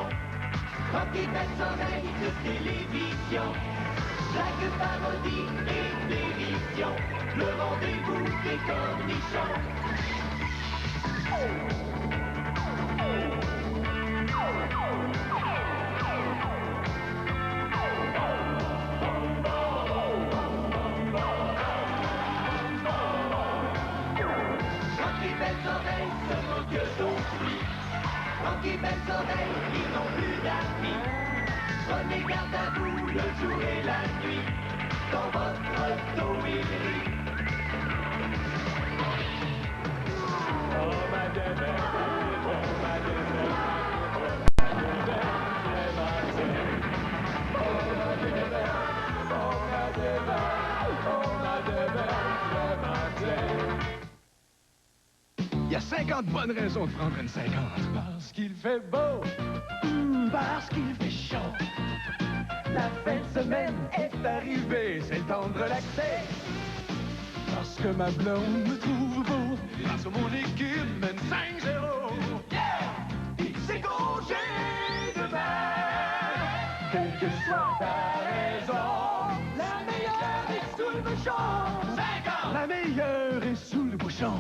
télévision. Rock et belles oreilles de télévision. Blague, parodie et dérision. Le rendez-vous des cornichons. Rock et belles oreilles, ils n'ont plus d'amis. Prenez garde à vous le jour et la nuit, dans votre auto-éveil. Oh ma demeure, oh ma demeure, oh ma demeure, oh ma demeure, oh ma demeure, oh ma demeure, il y a 50 bonnes raisons de prendre une 50. parce qu'il fait beau, Parce qu'il fait chaud. la fin de semaine est arrivée, c'est le temps de relaxer. Parce que ma blonde me trouve beau. Grâce à mon équipe mène 5-0. Yeah! C'est congé demain. Quelle que soit ta raison, la meilleure est sous le bouchon. 50! La meilleure est sous le bouchon.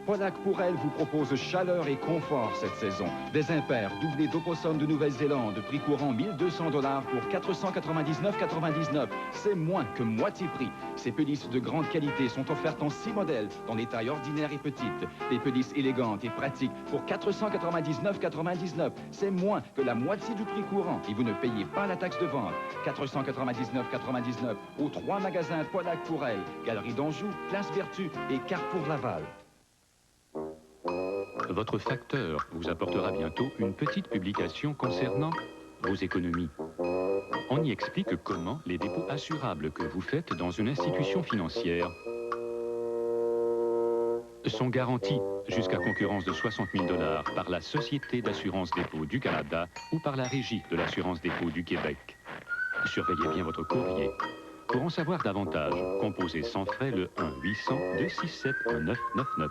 Pollack pour elle vous propose chaleur et confort cette saison. Des impairs, doublés d'opossum de Nouvelle-Zélande, prix courant 1200 $ pour 499,99 $. C'est moins que moitié prix. Ces pelisses de grande qualité sont offertes en 6 modèles, dans des tailles ordinaires et petites. Des pelisses élégantes et pratiques pour 499,99 $. C'est moins que la moitié du prix courant et vous ne payez pas la taxe de vente. 499,99 € aux 3 magasins Pollack pour elle, Galerie d'Anjou, Place Vertu et Carrefour Laval. Votre facteur vous apportera bientôt une petite publication concernant vos économies. On y explique comment les dépôts assurables que vous faites dans une institution financière sont garantis jusqu'à concurrence de 60 000 $ par la Société d'assurance dépôt du Canada ou par la Régie de l'assurance dépôt du Québec. Surveillez bien votre courrier. Pour en savoir davantage, composez sans frais le 1-800-267-1999.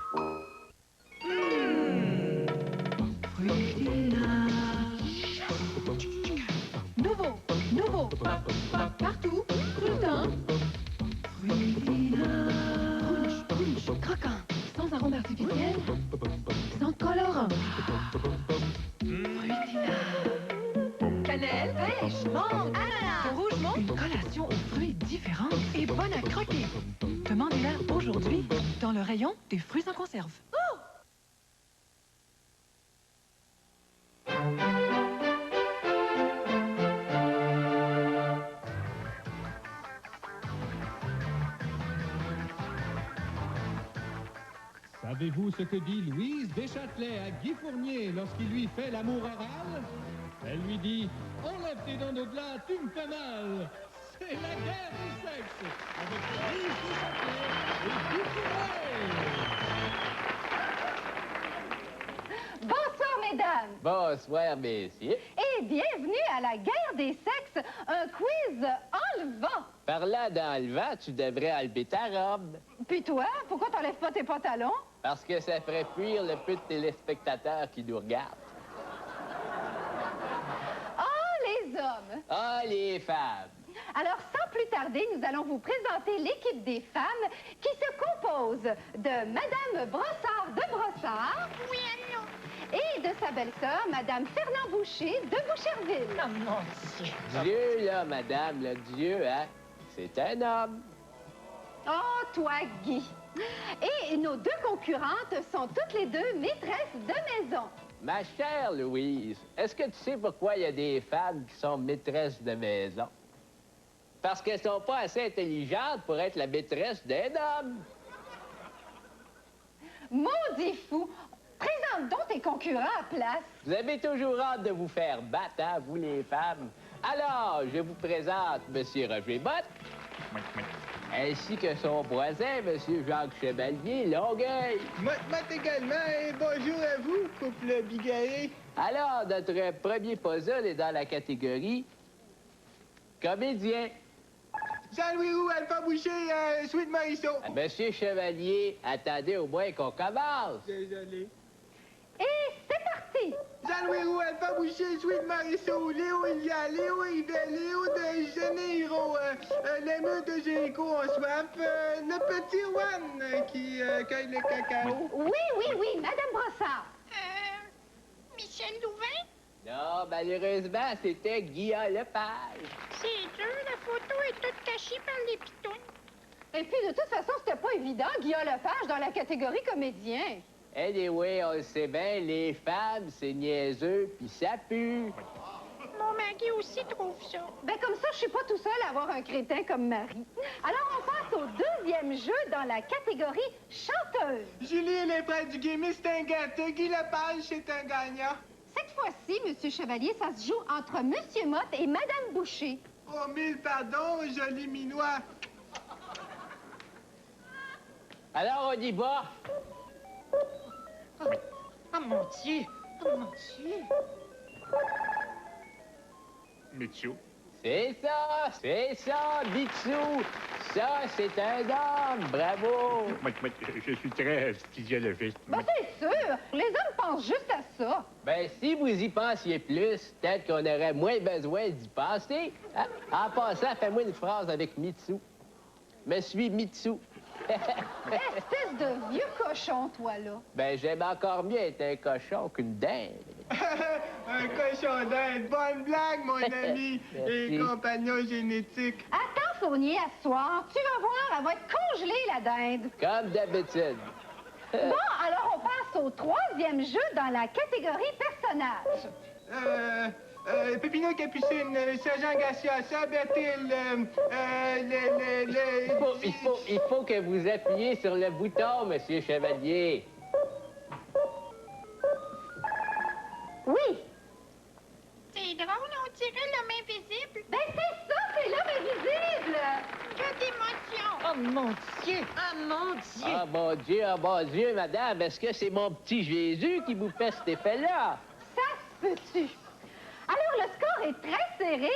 Nouveau, partout, tout le temps. Rouge, croquant, sans arôme artificiel, sans colorant. Fruitina. Cannelle, pêche, mangue, ananas. Rouge monte, une collation aux fruits différents et bonne à croquer. Demandez-la aujourd'hui dans le rayon des fruits en conserve. Oh! Savez-vous ce que dit Louise Deschâtelet à Guy Fournier lorsqu'il lui fait l'amour oral? Elle lui dit « Enlève tes dents de glas, tu me fais mal !» C'est la guerre des sexes avec Louise Deschâtelet et Guy Fournier. Bonsoir, mesdames. Bonsoir, messieurs. Et bienvenue à la guerre des sexes, un quiz enlevant. Parlant d'enlevant, tu devrais enlever ta robe. Puis toi, pourquoi t'enlèves pas tes pantalons? Parce que ça ferait fuir le peu de téléspectateurs qui nous regardent. Oh, les hommes. Ah, les femmes. Alors, sans plus tarder, nous allons vous présenter l'équipe des femmes qui se compose de Madame Brossard de Brossard. Oui, non. Et de sa belle-sœur, Madame Fernand Boucher de Boucherville. Oh, mon Dieu. Dieu, là, madame, le Dieu, hein, c'est un homme. Oh, toi, Guy. Et nos deux concurrentes sont toutes les deux maîtresses de maison. Ma chère Louise, est-ce que tu sais pourquoi il y a des femmes qui sont maîtresses de maison? Parce qu'elles sont pas assez intelligentes pour être la maîtresse d'un homme. Maudit fou! Présente donc tes concurrents à place. Vous avez toujours hâte de vous faire battre, hein, vous les femmes. Alors, je vous présente M. Roger Bott, ainsi que son voisin, M. Jacques Chevalier, Longueuil. Mott également, et bonjour à vous, couple bigarré. Alors, notre premier puzzle est dans la catégorie comédien. Jean-Louis Roux, Alpha Boucher, Sweet Marisson. Monsieur Chevalier, attendez au moins qu'on commence. Désolé. Et c'est parti! Jean Louis Alpha Boucher, Sweet Marisol, Léo Ilia, Léo Yves, Léo de Janeiro, l'émeute de Jéricho en soif, le petit Juan qui cueille le cacao. Oui, Madame Brossard. Michel Louvain? Non, malheureusement, c'était Guillaume Lepage. C'est dur, la photo est toute cachée par les pitounes. Et puis, de toute façon, c'était pas évident, Guillaume Lepage, dans la catégorie comédien. Anyway, on le sait bien, les femmes, c'est niaiseux, puis ça pue. Mon mari aussi trouve ça. Ben comme ça, je suis pas tout seul à avoir un crétin comme mari. Alors, on passe au deuxième jeu dans la catégorie chanteuse. Julie et les frères du Guémis, c'est un gâteau. Guy Lepage, c'est un gagnant. Cette fois-ci, Monsieur Chevalier, ça se joue entre Monsieur Motte et Madame Boucher. Oh, mille pardons, joli minois. Alors, on y va. Oh mon Dieu! Oh mon Dieu! Mitsu. C'est ça, Bitsou. Ça, c'est un homme, bravo. Je suis très physiologiste. Ben c'est sûr, les hommes pensent juste à ça. Ben, si vous y pensiez plus, peut-être qu'on aurait moins besoin d'y penser. Hein? En passant, fais-moi une phrase avec Mitsu. Me suis Mitsu. Espèce de vieux cochon, toi, là. Ben, j'aime encore mieux être un cochon qu'une dinde. Un cochon d'Inde. Bonne blague, mon ami et compagnon génétique. Attends, Fournier, à ce soir. Tu vas voir, elle va être congelée, la dinde. Comme d'habitude. Bon, alors on passe au troisième jeu dans la catégorie personnage. Pépino Capucine, Sergent Garcia, Bertil, Il faut que vous appuyiez sur le bouton, Monsieur Chevalier. Oui. C'est drôle, on dirait l'homme invisible. Ben c'est ça, c'est l'homme invisible. Que d'émotion! Oh mon Dieu! Oh mon Dieu! Oh mon Dieu, madame, est-ce que c'est mon petit Jésus qui vous fait cet effet-là? Ça se peut-tu? Alors, le score est très serré,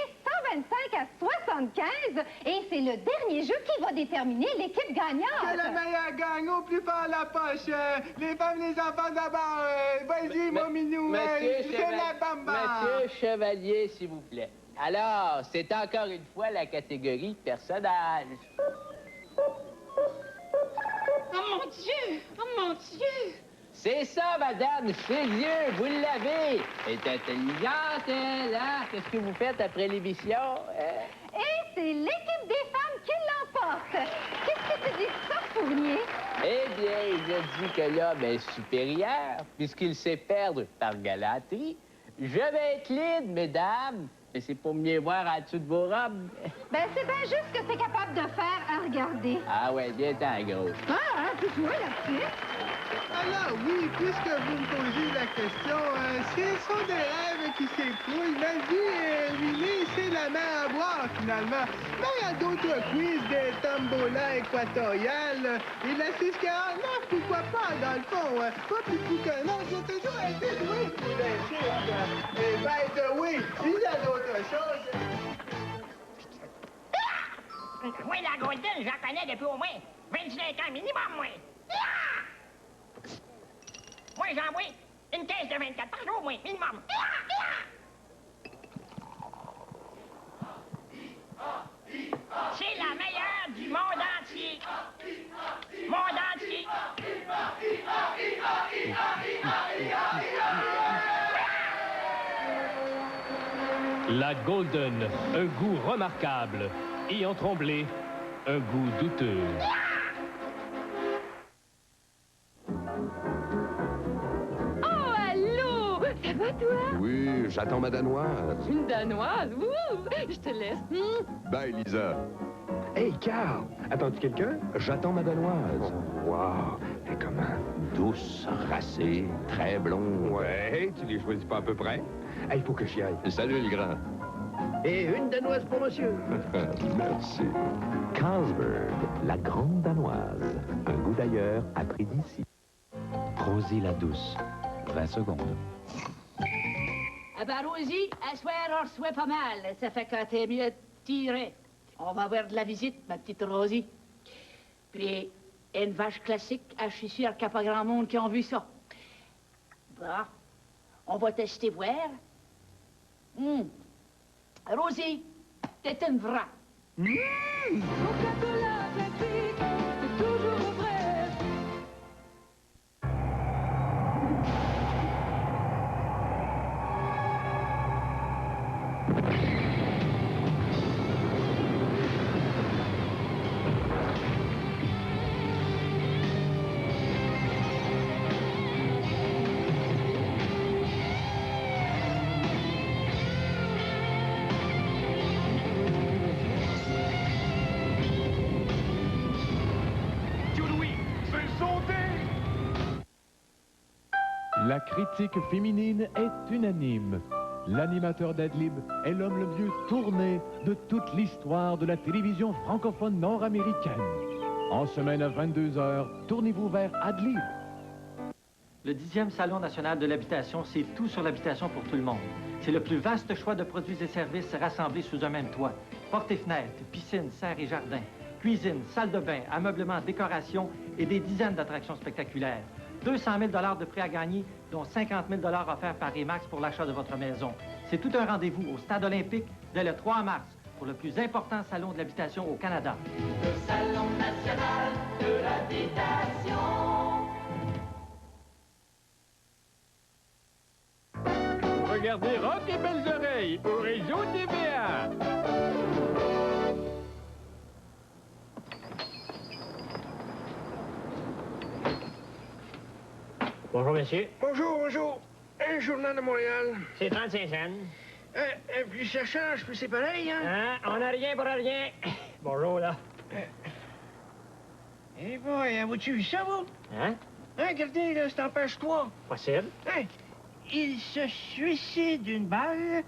125 à 75, et c'est le dernier jeu qui va déterminer l'équipe gagnante. Que le meilleur gagne au plus fort la poche. Les femmes, les enfants d'abord. Vas-y, mon minou. C'est la bamba. Monsieur Chevalier, s'il vous plaît. Alors, c'est encore une fois la catégorie personnage. Oh mon Dieu! Oh mon Dieu! C'est ça, madame, c'est Dieu, vous l'avez. Elle est intelligente, elle, hein? Qu'est-ce que vous faites après l'émission? Et c'est l'équipe des femmes qui l'emporte. Qu'est-ce que tu dis de ça, Fournier? Eh bien, je dis que l'homme est supérieur, puisqu'il sait perdre par galanterie. Je vais être lead, mesdames, mais c'est pour mieux voir en dessous de vos robes. Ben, c'est bien juste ce que t'es capable de faire à regarder. Ah ouais, bien tant, gros. Ah, c'est toi, là-dessus. Alors oui, puisque vous me posez la question, ce sont des rêves qui s'écroulent. Ma vie est ruinée, c'est la mer à boire finalement. Mais il y a d'autres quiz des tombola équatoriales et la 649, pourquoi pas dans le fond. Pas plus fou qu'un autre, j'ai toujours été doué pour les chiffres. Et by the way, il y a d'autres choses. Oui, la Golden, j'en connais depuis au moins 25 ans minimum, moi. Moi, j'envoie une caisse de 24 par jour, moi, minimum. C'est la meilleure du monde entier. Monde entier. La Golden, un goût remarquable. Ayant tremblé, un goût douteux. Oh, allô! Ça va, toi? Oui, j'attends ma danoise. Une danoise? Ouh! Je te laisse. Bye, Lisa. Hey, Carl, attends-tu quelqu'un? J'attends ma danoise. Oh, wow, elle est comment? Douce, racée, très blonde. Ouais, tu les choisis pas à peu près? Il faut que j'y aille. Salut, le grand. Et une danoise pour monsieur. Merci. Carlsberg, la grande danoise. Un goût d'ailleurs à prix d'ici. Rosie la douce, 20 secondes. Ah ben, Rosie, à soir, on reçoit pas mal. Ça fait quand t'es mieux tiré. On va avoir de la visite, ma petite Rosie. Puis, une vache classique, je suis sûr qu'il n'y a pas grand monde qui a vu ça. Bon, On va tester voir. Rosie, t'es une vraie. Coca-Cola classique, c'est toujours vrai. La critique féminine est unanime. L'animateur d'Adlib est l'homme le mieux tourné de toute l'histoire de la télévision francophone nord-américaine. En semaine à 22h, tournez-vous vers Adlib. Le 10e Salon national de l'habitation, c'est tout sur l'habitation pour tout le monde. C'est le plus vaste choix de produits et services rassemblés sous un même toit. Portes et fenêtres, piscine, serre et jardin, cuisine, salle de bain, ameublement, décoration et des dizaines d'attractions spectaculaires. 200 000 $ de prêts à gagner, dont 50 000 $ offerts par Remax pour l'achat de votre maison. C'est tout un rendez-vous au Stade olympique dès le 3 mars pour le plus important salon de l'habitation au Canada. Le Salon national de l'habitation. Regardez Rock et Belles Oreilles au réseau TVA. Bonjour, monsieur. Bonjour, bonjour. Un journal de Montréal. C'est 35 cents. Plus ça change, plus c'est pareil, hein? Hein? On n'a rien pour rien. Bonjour, là. Eh boy, avez-tu vu ça, vous? Hein? Regardez, là, c'est en page 3. Possible. Hein? Il se suicide d'une balle,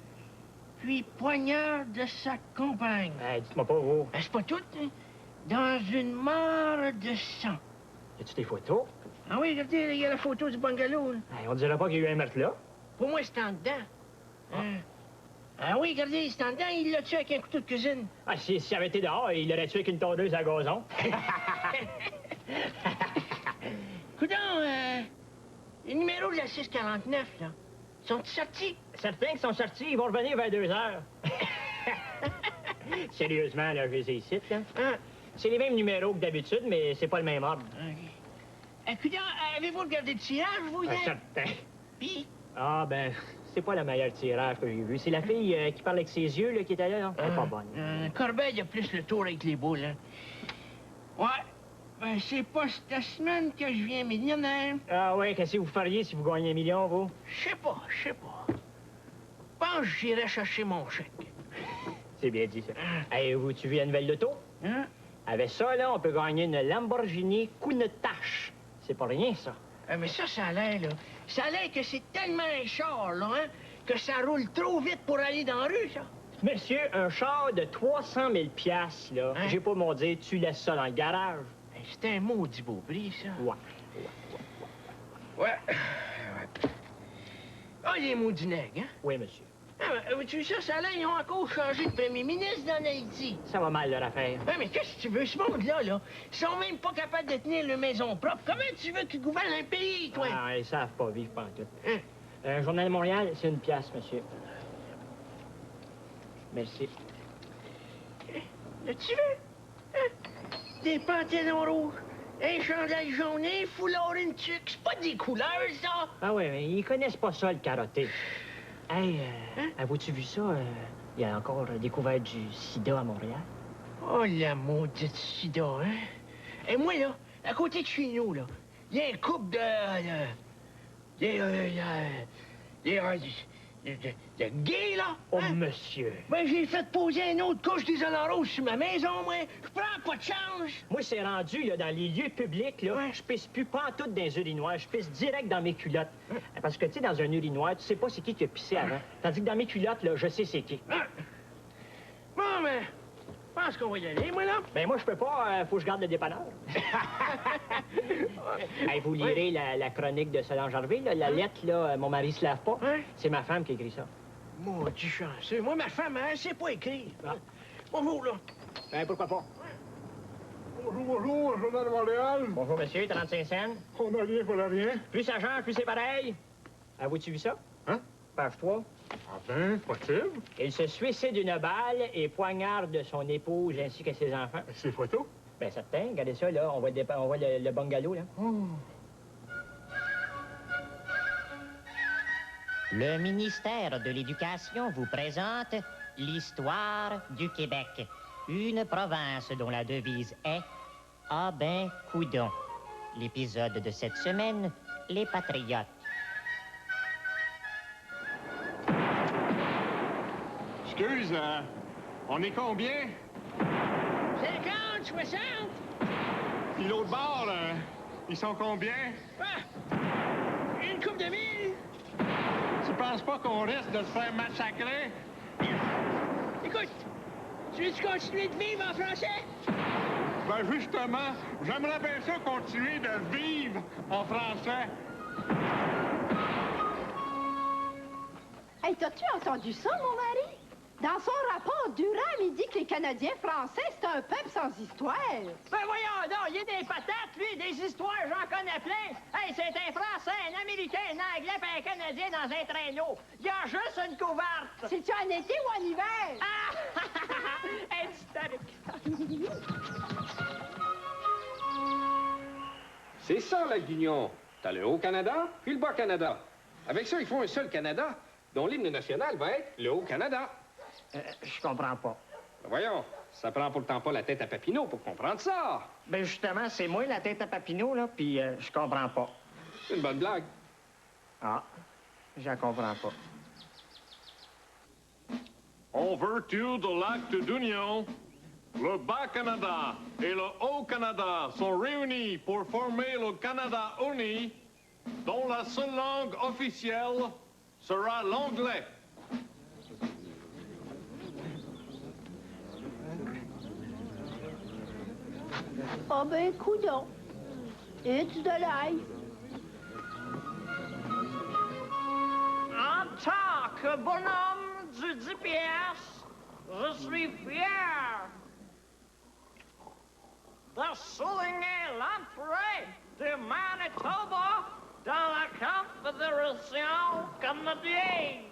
puis poignarde sa compagne. Dites-moi pas, vous. C'est pas tout, hein? Dans une mare de sang. Y a-tu des photos? Ah oui, regardez, il y a la photo du bungalow. Là. On dirait pas qu'il y a eu un meurtre là. Pour moi, c'est en dedans. Ah oui, regardez, c'est en dedans, il l'a tué avec un couteau de cuisine. Ah, s'il avait été dehors, il l'aurait tué avec une tondeuse à gazon. Coudon, les numéros de la 649, là, sont-ils sortis? Certains qui sont sortis, ils vont revenir vers 2 heures. Sérieusement, là, je les ai ici, là. C'est les mêmes numéros que d'habitude, mais c'est pas le même ordre. Coudon, avez-vous regardé le tirage, vous, hier? Certain. Puis? Ah, ben, c'est pas le meilleur tirage que j'ai vu. C'est la fille qui parle avec ses yeux, là, qui était là. Elle est pas bonne. Corbeil a plus le tour avec les boules, hein. Ouais. Ben, c'est pas cette semaine que je viens millionnaire. Ah ouais, qu'est-ce que vous feriez si vous gagnez 1 million, vous? Je sais pas. Je pense que j'irai chercher mon chèque. C'est bien dit, ça. Avez-vous-tu vu la nouvelle loto? Hein? Avec ça, là, on peut gagner une Lamborghini Countach. C'est pas rien, ça. Mais ça a l'air, là. Ça a l'air que c'est tellement un char, là, hein, que ça roule trop vite pour aller dans la rue, ça. Monsieur, un char de 300 000 $, là, j'ai pas mon dire, tu laisses ça dans le garage. C'est un maudit beau prix, ça. Ouais. Ah, les maudits nègres, hein? Oui, monsieur. Tu sais, ça a l'air, ils ont encore changé de premier ministre dans Haïti. Ça va mal, leur affaire. Mais qu'est-ce que tu veux, ce monde-là, là? Ils sont même pas capables de tenir leur maison propre. Comment tu veux qu'ils gouvernent un pays, toi? Ah, ils savent pas vivre, pas en tout. Journal de Montréal, c'est 1 pièce, monsieur. Merci. Là-tu veux? Des pantalons rouges, un chandail jaune, un foulard, une tuque. C'est pas des couleurs, ça! Ah oui, mais ils connaissent pas ça, le karaté. Hey, avez-vous vu ça? Il y a encore découvert du sida à Montréal. Oh, la maudite sida, hein? Et moi, là, à côté de chez nous, là, il y a un couple de gays, là. Oh, monsieur. Ben, j'ai fait poser une autre couche d'isolant rouge sur ma maison, moi. Je prends pas de change. Moi, c'est rendu, là, dans les lieux publics, là, je pisse plus pas en tout dans les urinoirs. Je pisse direct dans mes culottes. Parce que, tu sais, dans un urinoir, tu sais pas c'est qui a pissé avant. Tandis que dans mes culottes, là, je sais c'est qui. Bon, ben, je pense qu'on va y aller, moi, là. Ben, moi, je peux pas. Faut que je garde le dépanneur. Hey, vous lirez la chronique de Solange Harvey, là, la lettre, là, mon mari se lave pas. C'est ma femme qui a écrit ça. Maudit chanceux. Moi, ma femme, elle sait pas écrire. Bonjour, là. Ben, pourquoi pas? Bonjour, Journal de Montréal. Bonjour, monsieur, 35 cents. On n'a rien pour la rien. Plus ça change, plus c'est pareil. Avez-vous vu ça? Hein? Page 3. Ah ben, possible. Il se suicide d'une balle et poignarde son épouse ainsi que ses enfants. Ces photos? Ben, certain. Regardez ça, là. On voit le bungalow, là. Le ministère de l'Éducation vous présente l'histoire du Québec. Une province dont la devise est « Ah ben, coudon ». L'épisode de cette semaine, les Patriotes. Excuse, on est combien? 50, 60. Puis l'autre bord, ils sont combien? Ah, une coupe de mille. Tu penses pas qu'on risque de se faire massacrer? Écoute, tu veux-tu continuer de vivre en français? Ben justement, j'aimerais bien ça continuer de vivre en français. Hey, t'as-tu entendu ça, mon mari? Dans son rapport, Durham, il dit que les Canadiens français, c'est un peuple sans histoire. Ben voyons donc, il y a des patates, lui, des histoires, j'en connais plein. Hey, c'est un Français, un Américain, un Anglais, puis un Canadien dans un traîneau. Il y a juste une couverte. C'est-tu en été ou en hiver? Ah! Historique. C'est ça, la Guignon. T'as le Haut-Canada, puis le Bas-Canada. Avec ça, ils font un seul Canada, dont l'hymne national va être le Haut-Canada. Je comprends pas. Ben voyons, ça prend pourtant pas la tête à Papineau pour comprendre ça. Ben justement, c'est moi la tête à Papineau, là, puis je comprends pas. C'est une bonne blague. Ah, je comprends pas. En vertu de l'acte d'union, le Bas-Canada et le Haut-Canada sont réunis pour former le Canada uni, dont la seule langue officielle sera l'anglais. Ah ben, coudonc. It's de l'ail. En tant que bonhomme du 10 piastres, je suis fier de souligner l'entrée du Manitoba dans la Confédération canadienne.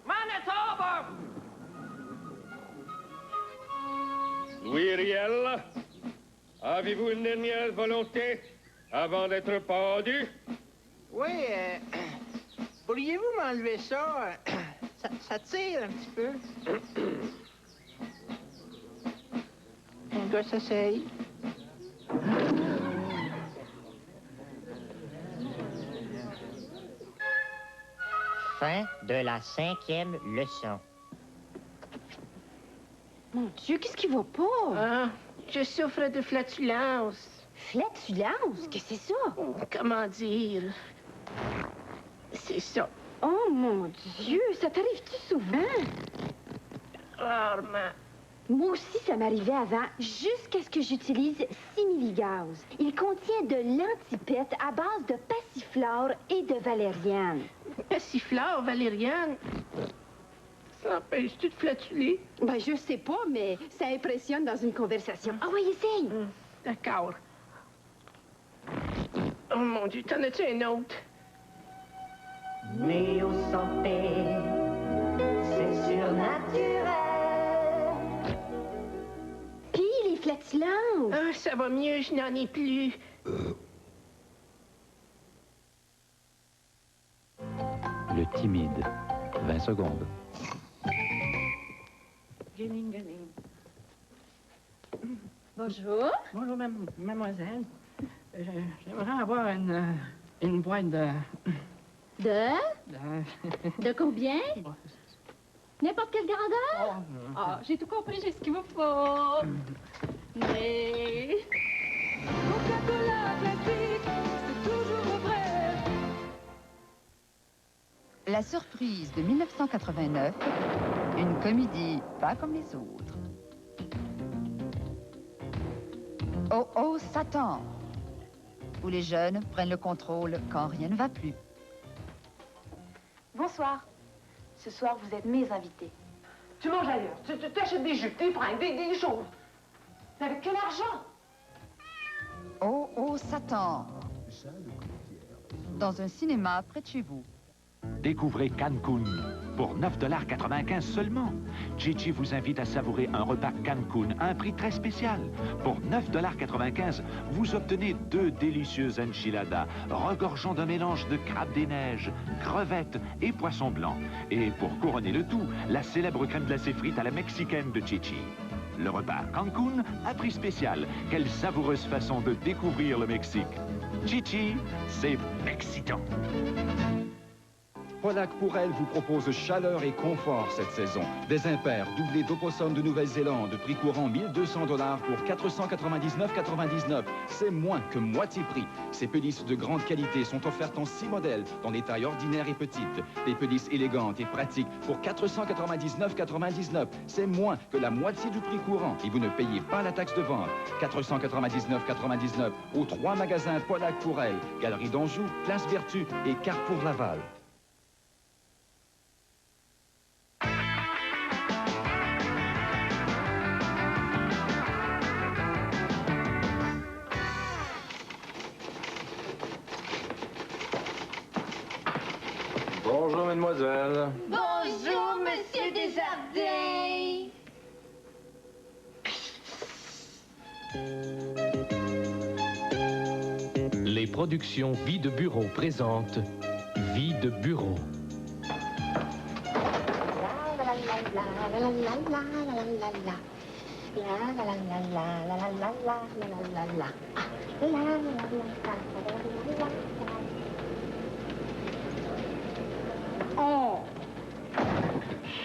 Manitoba! Louis Riel, avez-vous une dernière volonté avant d'être pendu? Oui, pourriez-vous m'enlever ça? Ça tire un petit peu. Un gars s'essaye. Fin de la 5e leçon. Mon Dieu, qu'est-ce qui va pas? Ah, je souffre de flatulence. Flatulence? Qu'est-ce que c'est ça? Comment dire? C'est ça. Oh, mon Dieu, ça t'arrive-tu souvent? Rarement. Moi aussi, ça m'arrivait avant, jusqu'à ce que j'utilise Similigaz. Il contient de l'antipète à base de passiflore et de valériane. Passiflore, valériane? Ça empêche-tu de flatuler? Ben, je sais pas, mais ça impressionne dans une conversation. Ah oui, essaye! D'accord. Oh mon Dieu, t'en as-tu un autre? Néo santé, c'est surnaturel. Puis les flatulences! Ah, ça va mieux, je n'en ai plus. Le timide. 20 secondes. Bonjour. Bonjour, mademoiselle. J'aimerais avoir une boîte de... De combien? N'importe quelle grandeur? Ah, j'ai tout compris, j'ai ce qu'il vous faut. Mais... Coca-Cola classique, c'est toujours vrai. La surprise de 1989, une comédie pas comme les autres. Oh oh Satan, où les jeunes prennent le contrôle quand rien ne va plus. Bonsoir. Ce soir, vous êtes mes invités. Tu manges ailleurs. Tu t'achètes des jupes, des fringues, des choses. Avec quel argent? Oh oh Satan, dans un cinéma près de chez vous. Découvrez Cancun pour 9,95 $ seulement. Chi-Chi vous invite à savourer un repas Cancun à un prix très spécial. Pour 9,95 $, vous obtenez 2 délicieuses enchiladas regorgeant d'un mélange de crabes des neiges, crevettes et poissons blancs. Et pour couronner le tout, la célèbre crème glacée frite à la mexicaine de Chi-Chi. Le repas Cancun à prix spécial. Quelle savoureuse façon de découvrir le Mexique. Chi-Chi, c'est mexicain. Pollack pour elle vous propose chaleur et confort cette saison. Des impairs doublés d'opossum de Nouvelle-Zélande, prix courant 1 200 $ pour 499,99 $. C'est moins que moitié prix. Ces pelisses de grande qualité sont offertes en 6 modèles, dans des tailles ordinaires et petites. Des pelisses élégantes et pratiques pour 499,99 $. C'est moins que la moitié du prix courant et vous ne payez pas la taxe de vente. 499,99 € aux 3 magasins Pollack pour elle, Galerie d'Anjou, Place Vertu et Carrefour Laval. Bonjour, mademoiselle. Bonjour, Monsieur Desjardins. Les productions Vie de Bureau présentent Vie de Bureau. Oh,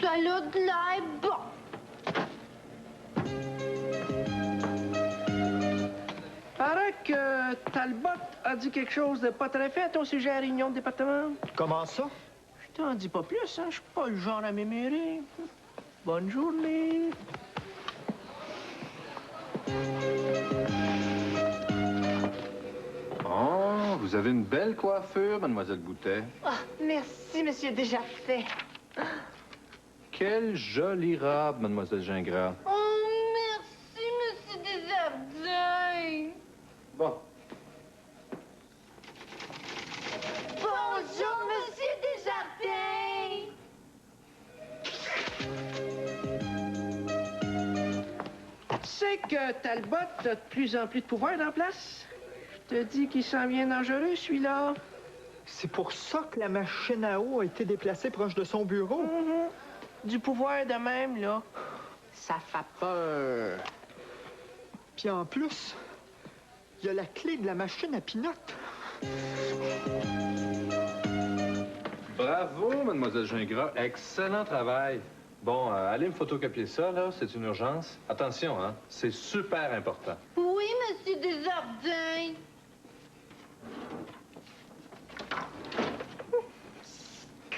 ça a de l'air bon. Paraît que Talbot a dit quelque chose de pas très fait à ton sujet à la réunion de département. Comment ça? Je t'en dis pas plus, hein. Je suis pas le genre à m'émérer. Bonne journée. Oh, vous avez une belle coiffure, mademoiselle Boutet. Ah, merci, Monsieur Desjardins. Quelle jolie robe, mademoiselle Gingras. Oh, merci, Monsieur Desjardins. Bon. Bonjour, Monsieur Desjardins. Tu sais que Talbot a de plus en plus de pouvoir dans la place? Je te dis qu'il s'en vient dangereux, celui-là. C'est pour ça que la machine à eau a été déplacée proche de son bureau. Du pouvoir de même, là. Ça fait peur. Puis en plus, il y a la clé de la machine à pinottes. Bravo, mademoiselle Gingras. Excellent travail. Bon, allez me photocopier ça, là. C'est une urgence. Attention, hein. C'est super important. Oui, Monsieur Desjardins.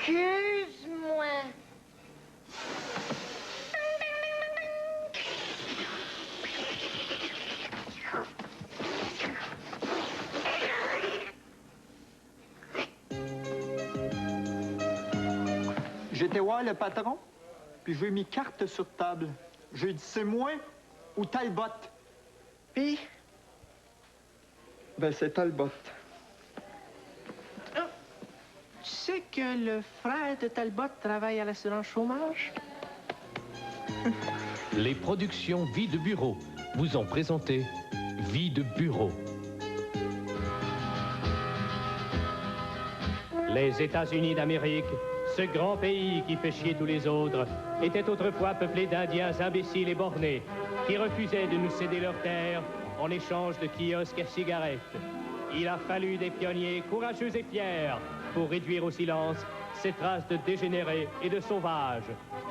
Excuse-moi. J'étais voir le patron, puis j'ai mis carte sur table. J'ai dit, c'est moi ou Talbot? Puis? Ben, c'est Talbot. Oh. Tu sais que le frère de Talbot travaille à l'assurance chômage? Les productions Vie de Bureau vous ont présenté Vie de Bureau. Les États-Unis d'Amérique, ce grand pays qui fait chier tous les autres, était autrefois peuplé d'Indiens imbéciles et bornés qui refusaient de nous céder leurs terres en échange de kiosques à cigarettes. Il a fallu des pionniers courageux et fiers pour réduire au silence ces traces de dégénérés et de sauvages.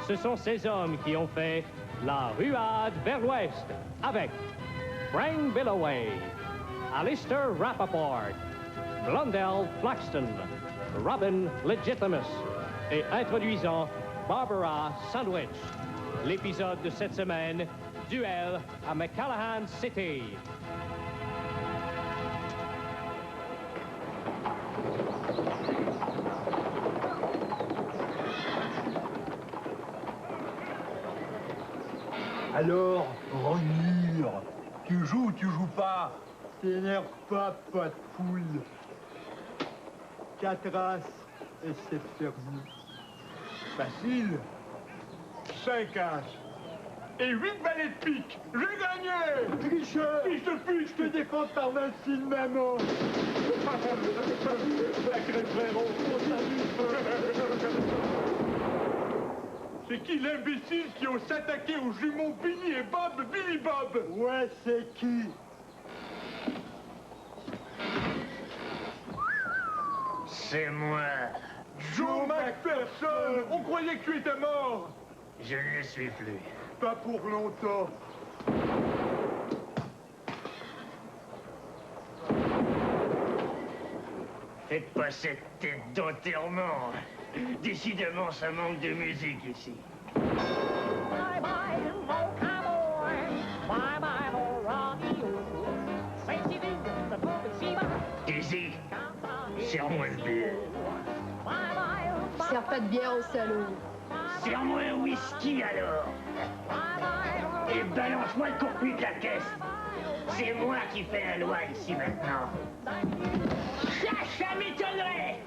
Ce sont ces hommes qui ont fait la ruade vers l'ouest avec Frank Billoway, Alistair Rappaport, Blondell Flaxton, Robin Legitimus et introduisant Barbara Sandwich. L'épisode de cette semaine, Duel à McCallahan City. Alors, Renure, tu joues ou tu joues pas? T'énerve pas, pas de poule. 4 as et 7 fermiers. Facile. 5 as. Et 8 valets de pique. J'ai gagné. Tricheur! Fils de pute. Je te défends par l'insigne maman. Sacré frérot, on s'amuse. C'est qui l'imbécile qui ose s'attaquer aux jumeaux Billy et Bob, Billy Bob? Ouais, c'est qui? C'est moi. Joe McPherson. On croyait que tu étais mort. Je ne le suis plus. Pas pour longtemps. Faites pas cette tête d'enterrement. Décidément, ça manque de musique ici. Daisy, serre-moi le bière. Sers pas de bière au salaud. Serre-moi un whisky alors. Et balance-moi le contenu de la caisse. C'est moi qui fais la loi ici maintenant. Ça m'étonnerait.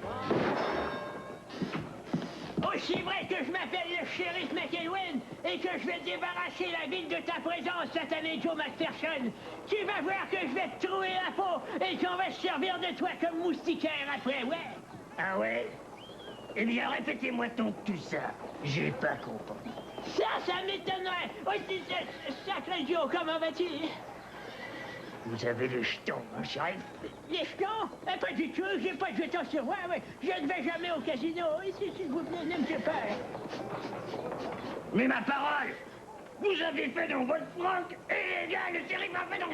Aussi vrai que je m'appelle le shérif McElwain et que je vais débarrasser la ville de ta présence, satané Joe McPherson, tu vas voir que je vais te trouer la peau et qu'on va se servir de toi comme moustiquaire après, ouais. Ah ouais? Eh bien, répétez-moi donc tout ça. J'ai pas compris. Ça m'étonnerait. Aussi, sacré Joe, comment vas-tu? Vous avez les jetons, hein, shérif? Les jetons? Pas du tout, j'ai pas de jetons sur moi, ouais. Je ne vais jamais au casino. Ici, s'il vous plaît, ne me tuez pas. Mais ma parole! Vous avez fait dans votre froc illégal, le shérif m'a fait dans...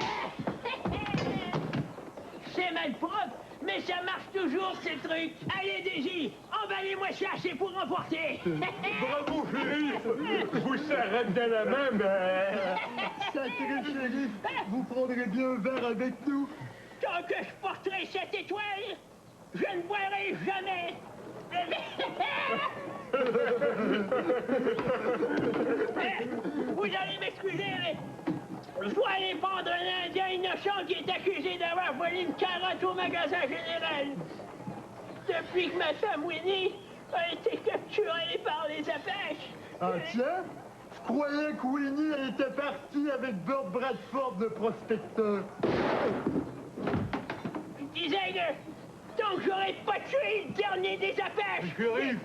C'est mal propre, mais ça marche toujours, ces trucs. Allez, Daisy, emballez-moi ça, c'est pour emporter. Bravo, shérif. Vous serrez de la main, mais... Sacré shérif, vous prendrez bien un verre avec nous? Tant que je porterai cette étoile, je ne boirai jamais. Vous allez m'excuser, mais je dois aller prendre un Indien innocent qui est accusé d'avoir volé une carotte au magasin général. Depuis que ma femme Winnie a été capturée par les Apaches. Ah tiens, je croyais que Winnie était partie avec Burt Bradford, le prospecteur. Je disais que tant que j'aurais pas tué le dernier des Apaches. Shérif,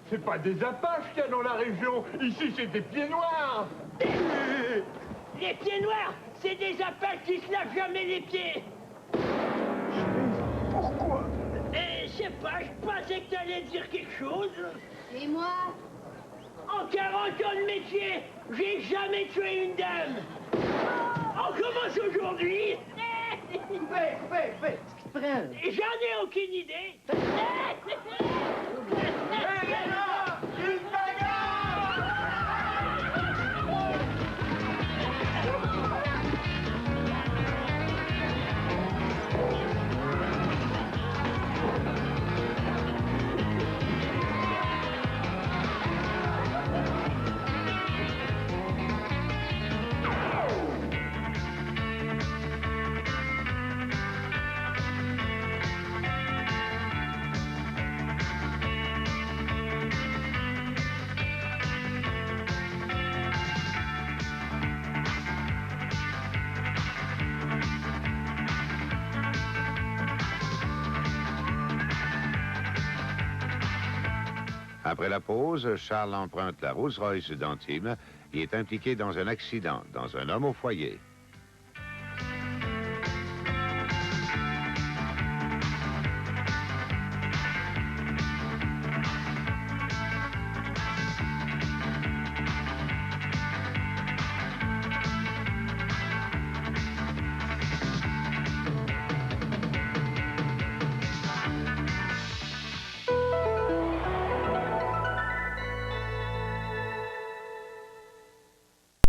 c'est pas des Apaches qu'il y a dans la région. Ici, c'est des pieds noirs. Les pieds noirs, c'est des Apaches qui se lavent jamais les pieds. Pourquoi? Je sais pas, je pensais que t'allais dire quelque chose. Et moi? En 40 ans de métier, j'ai jamais tué une dame. On commence aujourd'hui. Fais, ce qui te prend. J'en ai aucune idée. Après la pause, Charles emprunte la Rolls-Royce d'Antime et est impliqué dans un accident, dans un homme au foyer.